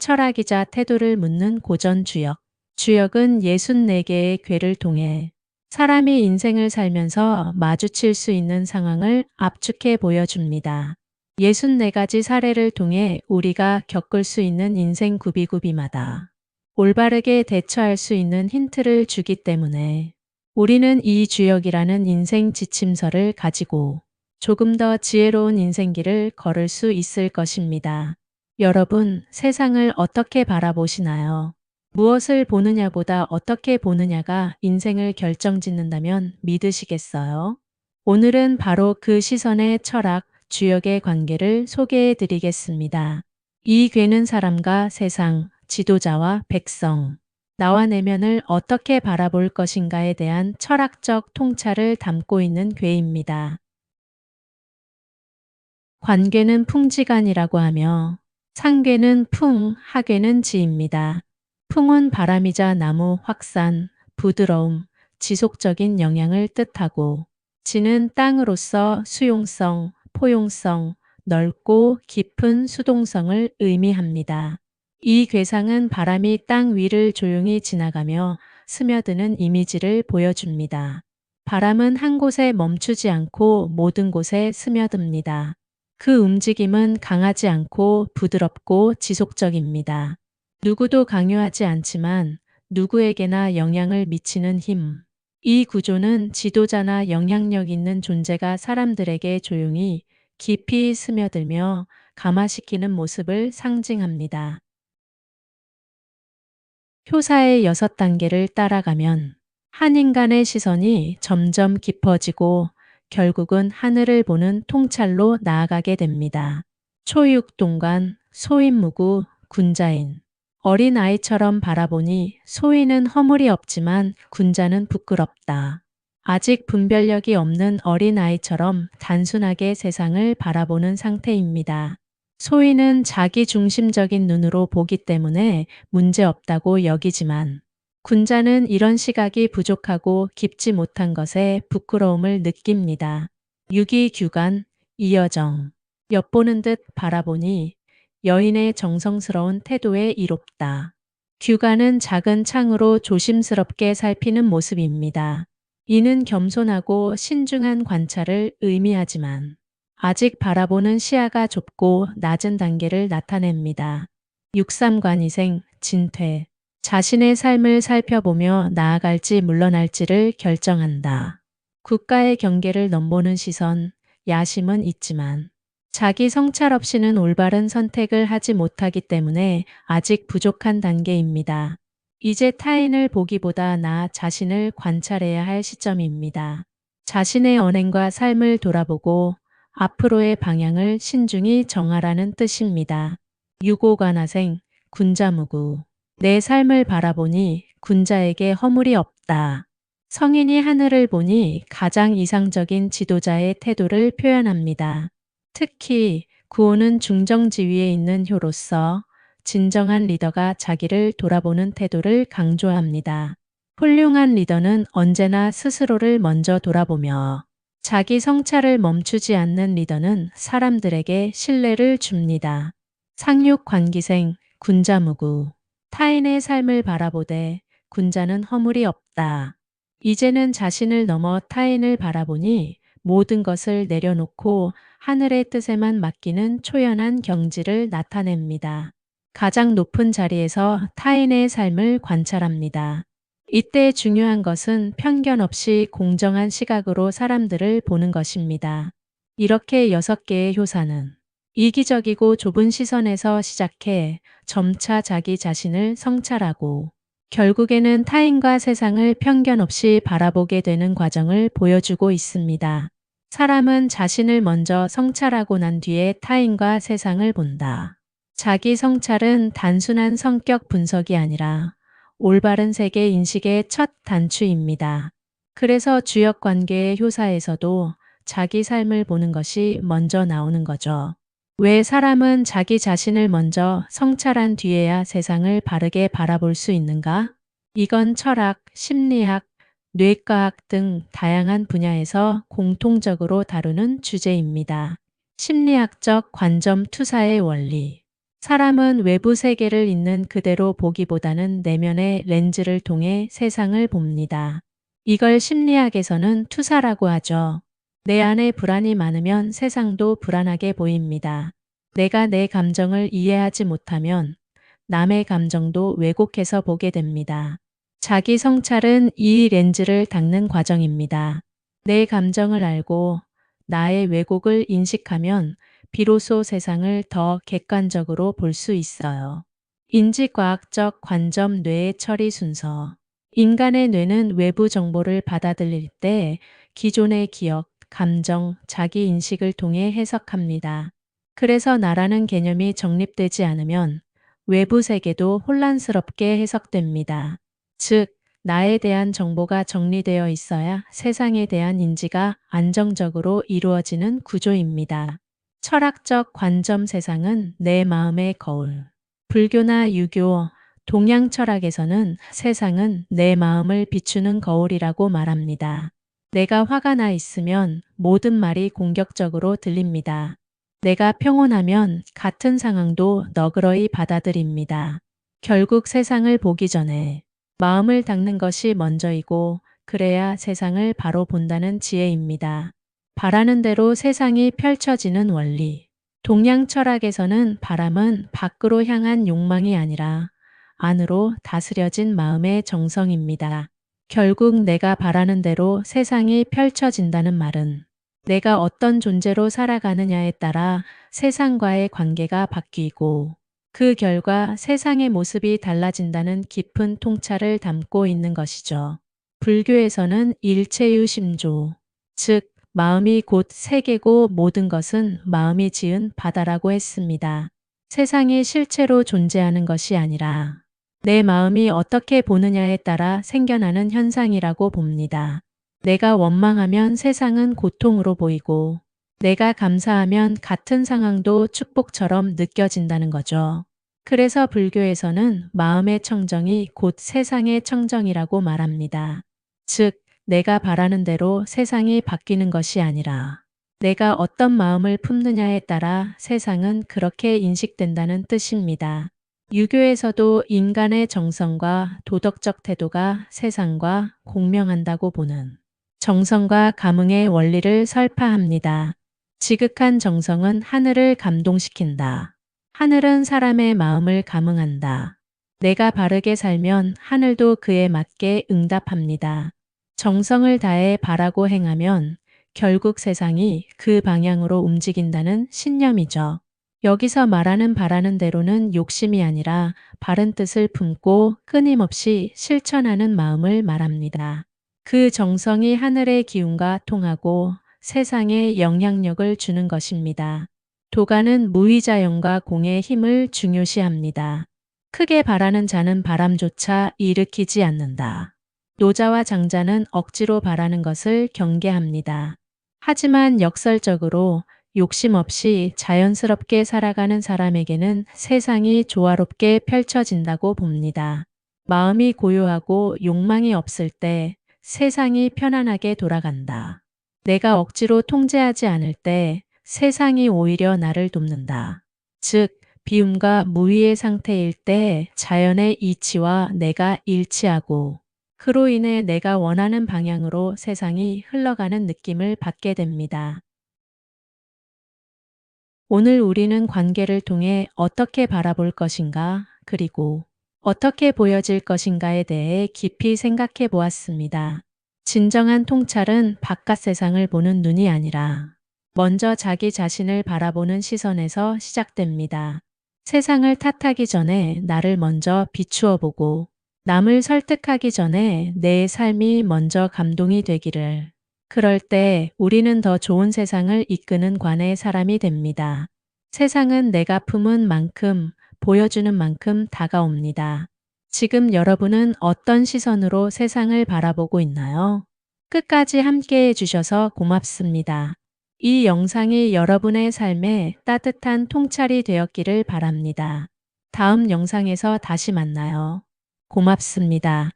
철학이자 태도를 묻는 고전 주역. 주역은 64개의 궤를 통해 사람이 인생을 살면서 마주칠 수 있는 상황을 압축해 보여줍니다. 64가지 사례를 통해 우리가 겪을 수 있는 인생 구비구비마다 올바르게 대처할 수 있는 힌트를 주기 때문에 우리는 이 주역이라는 인생 지침서를 가지고 조금 더 지혜로운 인생길을 걸을 수 있을 것입니다. 여러분, 세상을 어떻게 바라보시나요? 무엇을 보느냐보다 어떻게 보느냐가 인생을 결정짓는다면 믿으시겠어요? 오늘은 바로 그 시선의 철학, 주역의 관계를 소개해 드리겠습니다. 이 괴는 사람과 세상, 지도자와 백성, 나와 내면을 어떻게 바라볼 것인가에 대한 철학적 통찰을 담고 있는 괴입니다. 관괴는 풍지간이라고 하며 상괴는 풍, 하괴는 지입니다. 풍은 바람이자 나무, 확산, 부드러움, 지속적인 영향을 뜻하고 지는 땅으로서 수용성, 포용성, 넓고 깊은 수동성을 의미합니다. 이 괴상은 바람이 땅 위를 조용히 지나가며 스며드는 이미지를 보여줍니다. 바람은 한 곳에 멈추지 않고 모든 곳에 스며듭니다. 그 움직임은 강하지 않고 부드럽고 지속적입니다. 누구도 강요하지 않지만 누구에게나 영향을 미치는 힘. 이 구조는 지도자나 영향력 있는 존재가 사람들에게 조용히 깊이 스며들며 감화시키는 모습을 상징합니다. 효사의 6단계를 따라가면 한 인간의 시선이 점점 깊어지고 결국은 하늘을 보는 통찰로 나아가게 됩니다. 초육동관, 소인무구, 군자인. 어린 아이처럼 바라보니 소인은 허물이 없지만 군자는 부끄럽다. 아직 분별력이 없는 어린 아이처럼 단순하게 세상을 바라보는 상태입니다. 소인은 자기 중심적인 눈으로 보기 때문에 문제없다고 여기지만 군자는 이런 시각이 부족하고 깊지 못한 것에 부끄러움을 느낍니다. 유기규간, 이여정. 엿보는 듯 바라보니 여인의 정성스러운 태도에 이롭다. 규간은 작은 창으로 조심스럽게 살피는 모습입니다. 이는 겸손하고 신중한 관찰을 의미하지만 아직 바라보는 시야가 좁고 낮은 단계를 나타냅니다. 육삼관이생, 진퇴. 자신의 삶을 살펴보며 나아갈지 물러날지를 결정한다. 국가의 경계를 넘보는 시선, 야심은 있지만 자기 성찰 없이는 올바른 선택을 하지 못하기 때문에 아직 부족한 단계입니다. 이제 타인을 보기보다 나 자신을 관찰해야 할 시점입니다. 자신의 언행과 삶을 돌아보고 앞으로의 방향을 신중히 정하라는 뜻입니다. 유고관하생, 군자무구. 내 삶을 바라보니 군자에게 허물이 없다. 성인이 하늘을 보니 가장 이상적인 지도자의 태도를 표현합니다. 특히 구호는 중정지위에 있는 효로서 진정한 리더가 자기를 돌아보는 태도를 강조합니다. 훌륭한 리더는 언제나 스스로를 먼저 돌아보며 자기 성찰을 멈추지 않는 리더는 사람들에게 신뢰를 줍니다. 상육관기생, 군자무구. 타인의 삶을 바라보되 군자는 허물이 없다. 이제는 자신을 넘어 타인을 바라보니 모든 것을 내려놓고 하늘의 뜻에만 맡기는 초연한 경지를 나타냅니다. 가장 높은 자리에서 타인의 삶을 관찰합니다. 이때 중요한 것은 편견 없이 공정한 시각으로 사람들을 보는 것입니다. 이렇게 6개의 효사는 이기적이고 좁은 시선에서 시작해 점차 자기 자신을 성찰하고 결국에는 타인과 세상을 편견 없이 바라보게 되는 과정을 보여주고 있습니다. 사람은 자신을 먼저 성찰하고 난 뒤에 타인과 세상을 본다. 자기 성찰은 단순한 성격 분석이 아니라 올바른 세계 인식의 첫 단추입니다. 그래서 주역 관계의 효사에서도 자기 삶을 보는 것이 먼저 나오는 거죠. 왜 사람은 자기 자신을 먼저 성찰한 뒤에야 세상을 바르게 바라볼 수 있는가? 이건 철학, 심리학, 뇌과학 등 다양한 분야에서 공통적으로 다루는 주제입니다. 심리학적 관점 투사의 원리. 사람은 외부 세계를 있는 그대로 보기보다는 내면의 렌즈를 통해 세상을 봅니다. 이걸 심리학에서는 투사라고 하죠. 내 안에 불안이 많으면 세상도 불안하게 보입니다. 내가 내 감정을 이해하지 못하면 남의 감정도 왜곡해서 보게 됩니다. 자기 성찰은 이 렌즈를 닦는 과정입니다. 내 감정을 알고 나의 왜곡을 인식하면 비로소 세상을 더 객관적으로 볼 수 있어요. 인지과학적 관점 뇌의 처리 순서. 인간의 뇌는 외부 정보를 받아들일 때 기존의 기억, 감정, 자기 인식을 통해 해석합니다. 그래서 나라는 개념이 정립되지 않으면 외부 세계도 혼란스럽게 해석됩니다. 즉, 나에 대한 정보가 정리되어 있어야 세상에 대한 인지가 안정적으로 이루어지는 구조입니다. 철학적 관점 세상은 내 마음의 거울. 불교나 유교, 동양 철학에서는 세상은 내 마음을 비추는 거울이라고 말합니다. 내가 화가 나 있으면 모든 말이 공격적으로 들립니다. 내가 평온하면 같은 상황도 너그러이 받아들입니다. 결국 세상을 보기 전에 마음을 닦는 것이 먼저이고 그래야 세상을 바로 본다는 지혜입니다. 바라는 대로 세상이 펼쳐지는 원리. 동양 철학에서는 바람은 밖으로 향한 욕망이 아니라 안으로 다스려진 마음의 정성입니다. 결국 내가 바라는 대로 세상이 펼쳐진다는 말은 내가 어떤 존재로 살아가느냐에 따라 세상과의 관계가 바뀌고 그 결과 세상의 모습이 달라진다는 깊은 통찰을 담고 있는 것이죠. 불교에서는 일체유심조, 즉 마음이 곧 세계고 모든 것은 마음이 지은 바다라고 했습니다. 세상이 실체로 존재하는 것이 아니라 내 마음이 어떻게 보느냐에 따라 생겨나는 현상이라고 봅니다. 내가 원망하면 세상은 고통으로 보이고 내가 감사하면 같은 상황도 축복처럼 느껴진다는 거죠. 그래서 불교에서는 마음의 청정이 곧 세상의 청정이라고 말합니다. 즉, 내가 바라는 대로 세상이 바뀌는 것이 아니라 내가 어떤 마음을 품느냐에 따라 세상은 그렇게 인식된다는 뜻입니다. 유교에서도 인간의 정성과 도덕적 태도가 세상과 공명한다고 보는 정성과 감흥의 원리를 설파합니다. 지극한 정성은 하늘을 감동시킨다. 하늘은 사람의 마음을 감응한다. 내가 바르게 살면 하늘도 그에 맞게 응답합니다. 정성을 다해 바라고 행하면 결국 세상이 그 방향으로 움직인다는 신념이죠. 여기서 말하는 바라는 대로는 욕심이 아니라 바른 뜻을 품고 끊임없이 실천하는 마음을 말합니다. 그 정성이 하늘의 기운과 통하고 세상에 영향력을 주는 것입니다. 도가는 무의자영과 공의 힘을 중요시합니다. 크게 바라는 자는 바람조차 일으키지 않는다. 노자와 장자는 억지로 바라는 것을 경계합니다. 하지만 역설적으로 욕심 없이 자연스럽게 살아가는 사람에게는 세상이 조화롭게 펼쳐진다고 봅니다. 마음이 고요하고 욕망이 없을 때 세상이 편안하게 돌아간다. 내가 억지로 통제하지 않을 때 세상이 오히려 나를 돕는다. 즉, 비움과 무위의 상태일 때 자연의 이치와 내가 일치하고 그로 인해 내가 원하는 방향으로 세상이 흘러가는 느낌을 받게 됩니다. 오늘 우리는 관계를 통해 어떻게 바라볼 것인가, 그리고 어떻게 보여질 것인가에 대해 깊이 생각해 보았습니다. 진정한 통찰은 바깥 세상을 보는 눈이 아니라 먼저 자기 자신을 바라보는 시선에서 시작됩니다. 세상을 탓하기 전에 나를 먼저 비추어 보고 남을 설득하기 전에 내 삶이 먼저 감동이 되기를. 그럴 때 우리는 더 좋은 세상을 이끄는 관의 사람이 됩니다. 세상은 내가 품은 만큼, 보여주는 만큼 다가옵니다. 지금 여러분은 어떤 시선으로 세상을 바라보고 있나요? 끝까지 함께 해주셔서 고맙습니다. 이 영상이 여러분의 삶에 따뜻한 통찰이 되었기를 바랍니다. 다음 영상에서 다시 만나요. 고맙습니다.